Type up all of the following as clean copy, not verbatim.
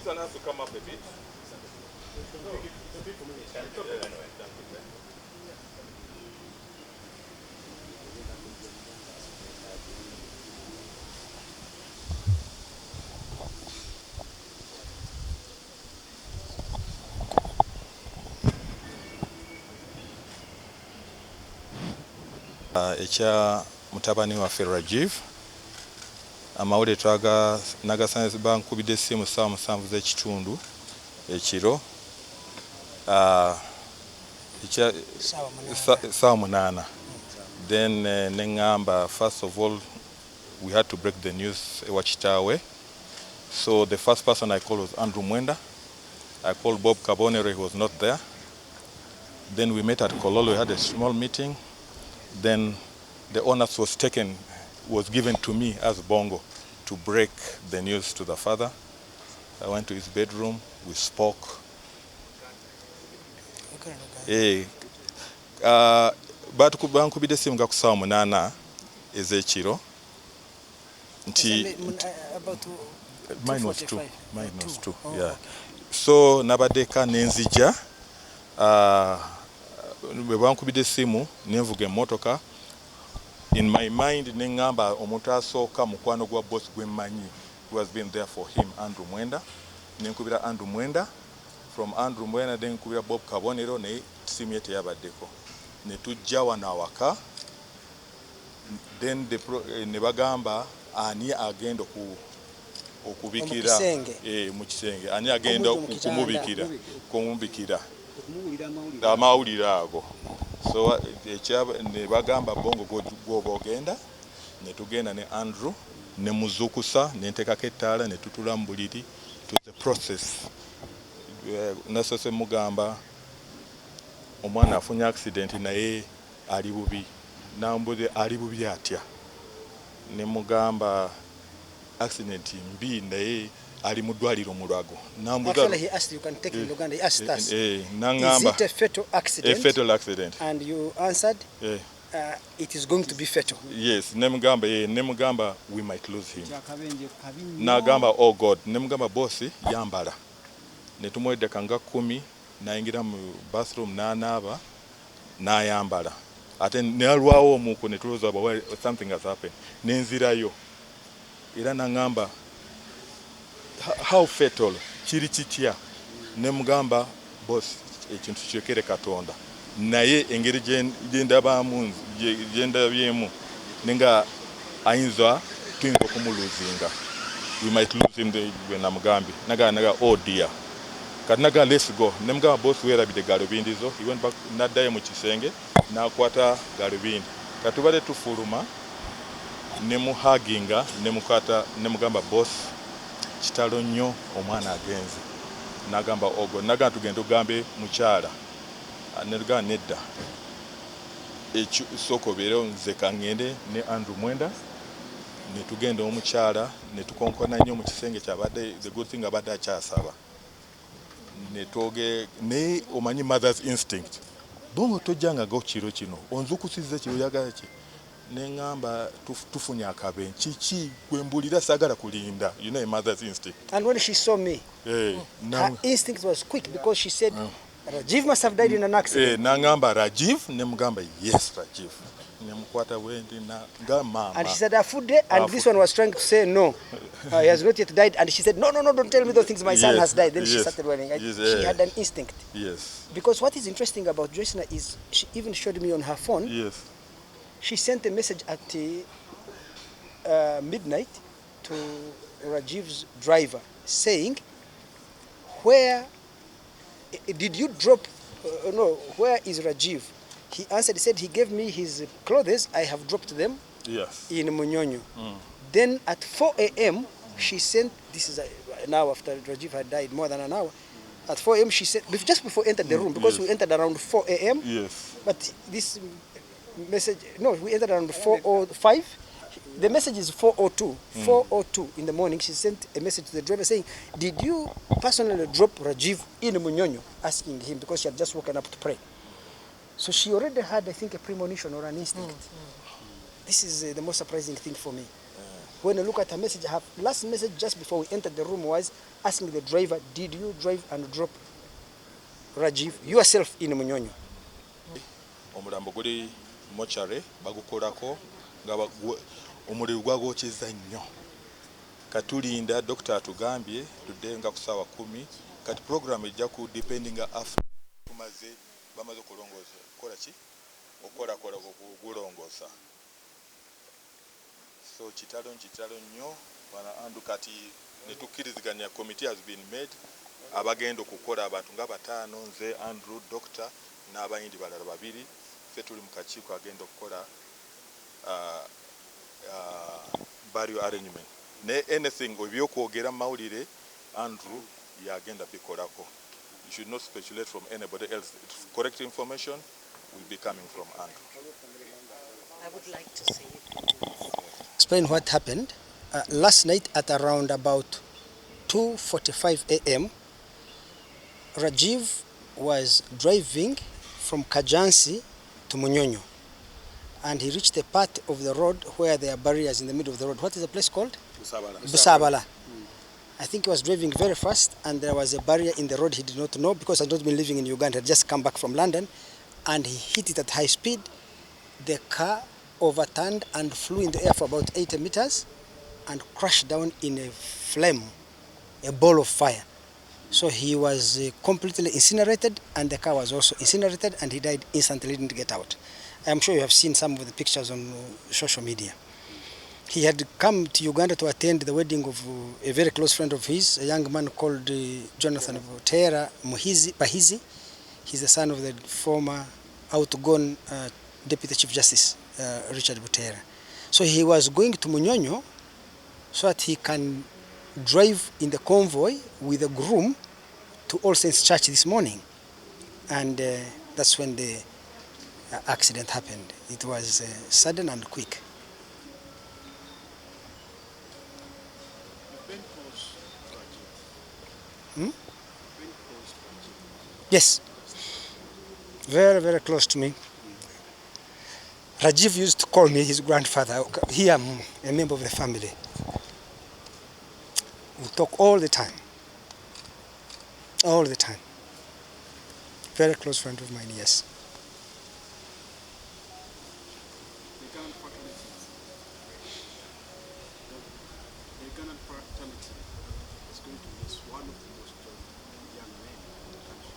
this one has to come up a bit. Ekya mutabani waffe Rajiv amawulire nagasanyiza bankubidde essimu ssaawa 7 z'ekitundu ekiro ssaawa 8. Then neŋŋamba first of all we had to break the news ewa kitaawe. So the first person I called was Andrew Mwenda. I called Bob Kabonero, he was not there. Then we met at Kololo, we had a small meeting. Then the honors was given to me as Bongo to break the news to the father. I went to his bedroom, we spoke. Bankubidde essimu nga ku ssaawa 8 ez'ekiro nti mine was two. Oh, yeah. Okay. So nabaddeka nenzija bwe bankubidde essimu nenvuga emmotoka. In my mind neŋŋamba omuntu asooka mukwano gwa boss gwe mmanyi who has been there for him, Andrew Mwenda. Nenkubira Andrew Mwenda. From Andrew Mwenda nenkubira Bob Kabonero naye ssimu ye teyabaddeko. Ne tujja wano awaka. Then ne bagamba ani agenda okubikira mu kisenge, ani agenda kumubikira amawulire ago. So ne bagamba Bongo gwoba ogenda. Ne tugenda ne Andrew ne muzukusa ne nteekako ettaala ne tutula mu buliri. It was a process. Nasose mugamba omwana afunye accident naye ali bubi. Nambuze ali bubi atya. Ne mugamba accident mbi naye ali mu ddwaliro mu Lwago. Actually, he asked you can take in Uganda. He asked us, is it a fatal accident? A fatal accident. And you answered, it is going to be fatal. Yes. Nemugamba, we might lose him. Nagamba, oh God. Nemugamba, bossi, yambala. Netumwedde kanga 10, nayingira mu bathroom n'anaaba, n'ayambala. Ate nalwawo omuko ne tulowooza something has happened. Nenzirayo. Era nangamba, how fatal, kiri kitya. Nemugamba, boss, ekintu kyekere Katonda. Naye engeri gyendabyemu nenga ayinza tuyinza okumuluzinga. We might lose him when namugambi. Naga, oh dear. Kati naga, let's go. Nemugamba, boss, weerabidde galubindi zo. He went back, naddayo mu kisenge, n'akwata galubindi. Kati tubadde tufuluma, nemuhaginga, nemugamba, boss, kitalo nnyo omwana agenze. Nagamba, ogo. Naga tugenda tugambe mukyala. Nerga nedda. Soko beero nze kangende ne Andrew Mwenda. Ne tugenda omukyala, ne tukonkona nnyo mu kisenge kyabadde, the good thing abadde akyasaba. Ne toge ne omanyi mother's instinct. Bongo tojjanga go kiro kino. Onzukusize kiro yagala ki. Neŋŋamba tufunye akabe kiki gwembulira sagala kulinda. You know a mother's instinct. And when she saw me, her instinct was quick because she said, Rajiv must have died in an accident. Nangamba Rajiv, nemugamba yes Rajiv. Nemukwata wendi na mama. And she said Afude, and this one was trying to say no. He has not yet died. And she said, no, don't tell me those things. My son has died. Then she started wearing. She had an instinct. Yes. Because what is interesting about Joyce is she even showed me on her phone. Yes. She sent a message at midnight to Rajiv's driver saying, where did you drop, where is Rajiv? He answered, he said he gave me his clothes, I have dropped them in Munyonyo. Then at 4 a.m. she sent, this is an hour after Rajiv had died, more than an hour. At 4 a.m. she said, just before we entered the room, because we entered around 4 a.m. Yes. But this message, no, we entered around 4:05. The message is 4:02. 4:02 in the morning, she sent a message to the driver saying, did you personally drop Rajiv in Munyonyo? Asking him because she had just woken up to pray. So she already had, I think, a premonition or an instinct. This is the most surprising thing for me. When I look at her message, her last message just before we entered the room was asking the driver, did you drive and drop Rajiv yourself in Munyonyo? Omulambo guli mochare bagukolako nga omuliro gwagwokyeza nnyo. Katulinda dokita atugambye tuddenga ku ssaawa 10 kati program ejja ku depending after bamaze okulongoosa kola ki okolakola ogulongoosa. So kitalo nnyo bana andu kati netukkiriziganya committee has been made abagenda okukola abantu nga bataano nze Andrew Doctor n'abayindi balala babiri ffe tuli mu kakiiko agenda okukola burial arrangement ne anything ebyokwogera mu mawulire Andrew yagenda bikolako. You should not speculate from anybody else. Correct information will be coming from Andrew. I would like to say Explain what happened. Last night at around about 2:45 a.m., Rajiv was driving from Kajansi to Munyonyo, and he reached a part of the road where there are barriers in the middle of the road. What is the place called? Busabala. I think he was driving very fast, and there was a barrier in the road he did not know because he had not been living in Uganda. He had just come back from London, and he hit it at high speed. The car overturned and flew in the air for about 80 meters and crashed down in a flame, a ball of fire. So he was completely incinerated, and the car was also incinerated, and he died instantly, didn't get out. I'm sure you have seen some of the pictures on social media. He had come to Uganda to attend the wedding of a very close friend of his, a young man called Jonathan Butera Bahizi. He's the son of the former outgone Deputy Chief Justice Richard Butera. So he was going to Munyonyo so that he can drive in the convoy with a groom to All Saints Church this morning. And that's when the accident happened. It was sudden and quick. Yes, very, very close to me. Rajiv used to call me his grandfather. Here I'm a member of the family. We talk all the time. All the time. Very close friend of mine, yes. The Ghana fraternity is going to miss one of the most young men in the country.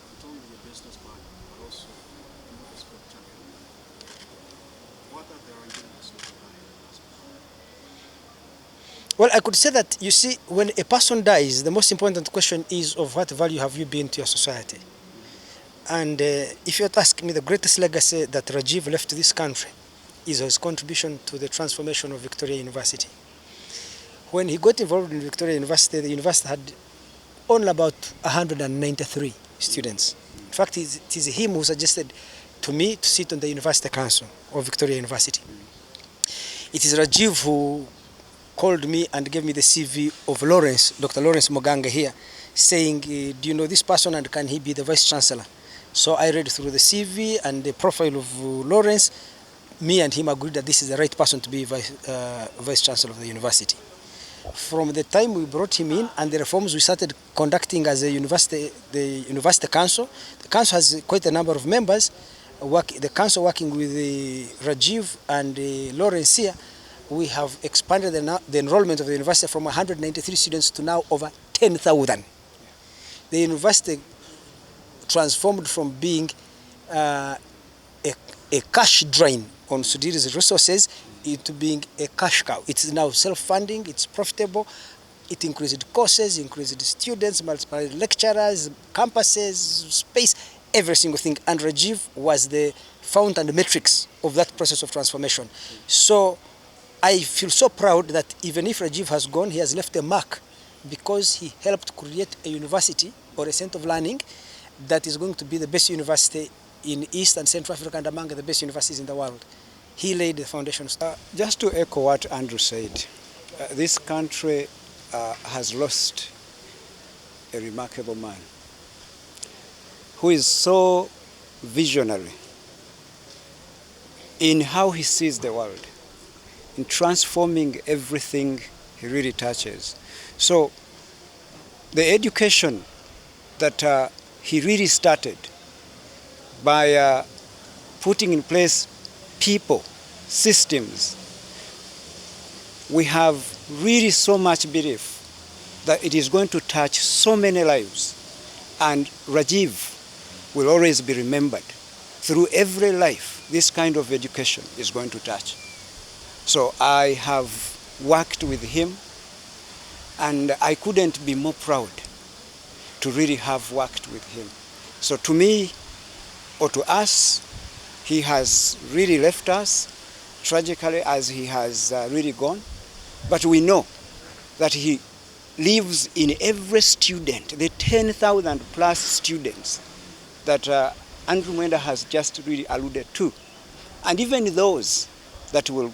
Not only a businessman, but also a sport champion. What are the arrangements with the Well, I could say that, you see, when a person dies, the most important question is of what value have you been to your society? And if you had asked me, the greatest legacy that Rajiv left to this country is his contribution to the transformation of Victoria University. When he got involved in Victoria University, the university had only about 193 students. In fact, it is him who suggested to me to sit on the University Council of Victoria University. It is Rajiv who called me and gave me the CV of Lawrence, Dr. Lawrence Moganga here, saying, do you know this person and can he be the Vice Chancellor? So I read through the CV and the profile of Lawrence. Me and him agreed that this is the right person to be Vice Chancellor of the university. From the time we brought him in and the reforms we started conducting as a university, the University Council, the council has quite a number of members. The council working with Rajiv and Lawrence here, we have expanded the enrollment of the university from 193 students to now over 10,000. The university transformed from being a cash drain on Sudhir's resources into being a cash cow. It's now self-funding, it's profitable, it increased courses, increased students, multiple lecturers, campuses, space, every single thing. And Rajiv was the fount and the matrix of that process of transformation. So I feel so proud that even if Rajiv has gone, he has left a mark because he helped create a university or a center of learning that is going to be the best university in East and Central Africa and among the best universities in the world. He laid the foundations. Just to echo what Andrew said, this country has lost a remarkable man who is so visionary in how he sees the world. in transforming everything he really touches. So the education that he really started by putting in place people, systems, we have really so much belief that it is going to touch so many lives. And Rajiv will always be remembered. Through every life, this kind of education is going to touch. So I have worked with him, and I couldn't be more proud to really have worked with him. So to me, or to us, he has really left us tragically as he has really gone. But we know that he lives in every student, the 10,000 plus students that Andrew Mwenda has just really alluded to. And even those that will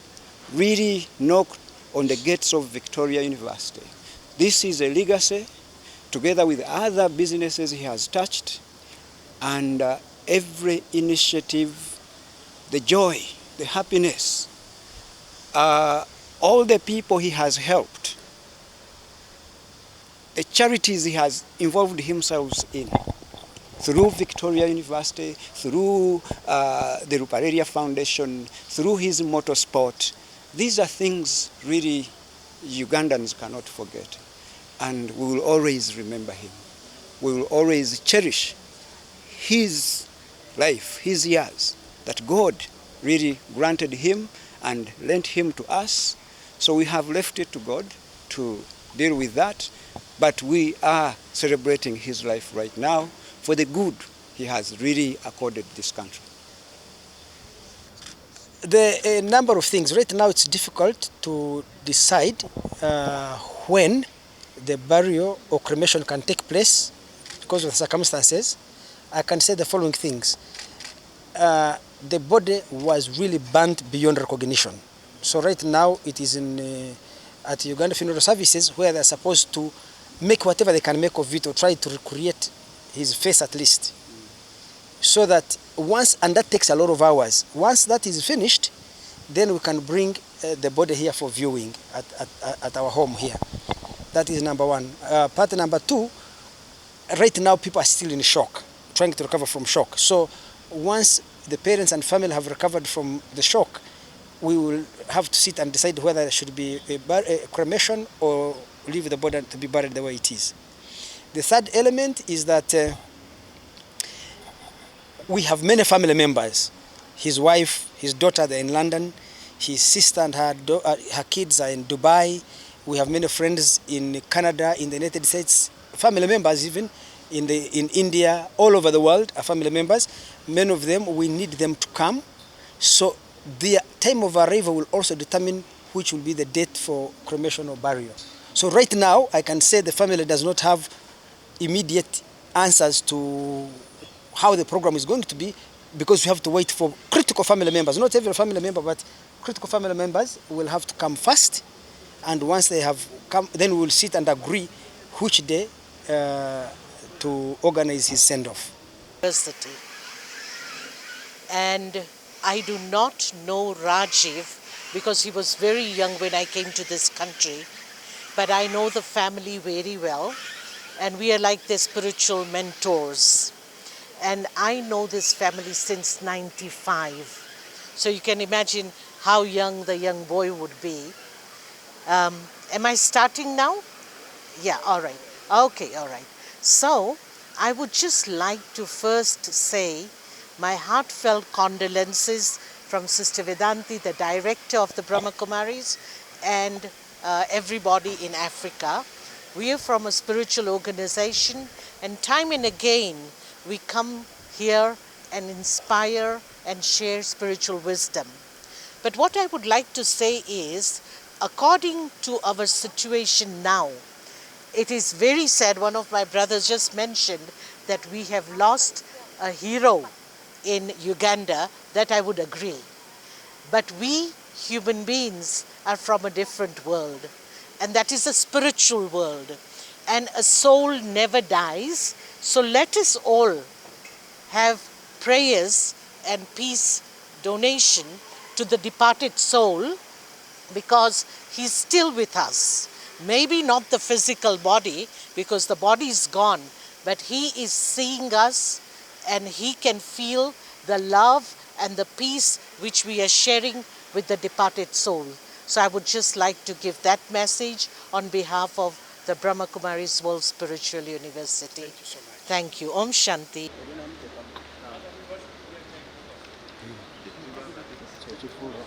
really knock on the gates of Victoria University. This is a legacy, together with other businesses he has touched, and every initiative, the joy, the happiness, all the people he has helped, the charities he has involved himself in, through Victoria University, through the Ruparelia Foundation, through his motorsport. These are things really Ugandans cannot forget. And we will always remember him. We will always cherish his life, his years, that God really granted him and lent him to us. So we have left it to God to deal with that. But we are celebrating his life right now for the good he has really accorded this country. A number of things. Right now it's difficult to decide when the burial or cremation can take place because of the circumstances. I can say the following things. The body was really burnt beyond recognition. So right now it is at Uganda Funeral Services, where they're supposed to make whatever they can make of it, or try to recreate his face at least. So that once, and that takes a lot of hours, once that is finished, then we can bring the body here for viewing at our home here. That is number one. Part number two, right now people are still in shock, trying to recover from shock. So once the parents and family have recovered from the shock, we will have to sit and decide whether there should be a cremation or leave the body to be buried the way it is. The third element is that we have many family members. His wife, his daughter, they're in London. His sister and her kids are in Dubai. We have many friends in Canada, in the United States, family members even in India, all over the world are family members. Many of them, we need them to come. So the time of arrival will also determine which will be the date for cremation or burial. So right now, I can say the family does not have immediate answers to how the program is going to be, because we have to wait for critical family members. Not every family member, but critical family members will have to come first. And once they have come, then we will sit and agree which day to organize his send-off. University. And I do not know Rajiv because he was very young when I came to this country. But I know the family very well, and we are like their spiritual mentors. And I know this family since '95. So you can imagine how young the young boy would be. Am I starting now? Yeah, all right. Okay, all right. So I would just like to first say my heartfelt condolences from Sister Vedanti, the director of the Brahma Kumaris, and everybody in Africa. We are from a spiritual organization, and time and again we come here and inspire and share spiritual wisdom. But what I would like to say is, according to our situation now, it is very sad. One of my brothers just mentioned that we have lost a hero in Uganda. That I would agree. But we human beings are from a different world, and that is a spiritual world, and a soul never dies. So let us all have prayers and peace donation to the departed soul because he's still with us. Maybe not the physical body, because the body is gone, but he is seeing us and he can feel the love and the peace which we are sharing with the departed soul. So I would just like to give that message on behalf of the Brahma Kumaris World Spiritual University. Thank you so much. Thank you. Om Shanti. Chifulo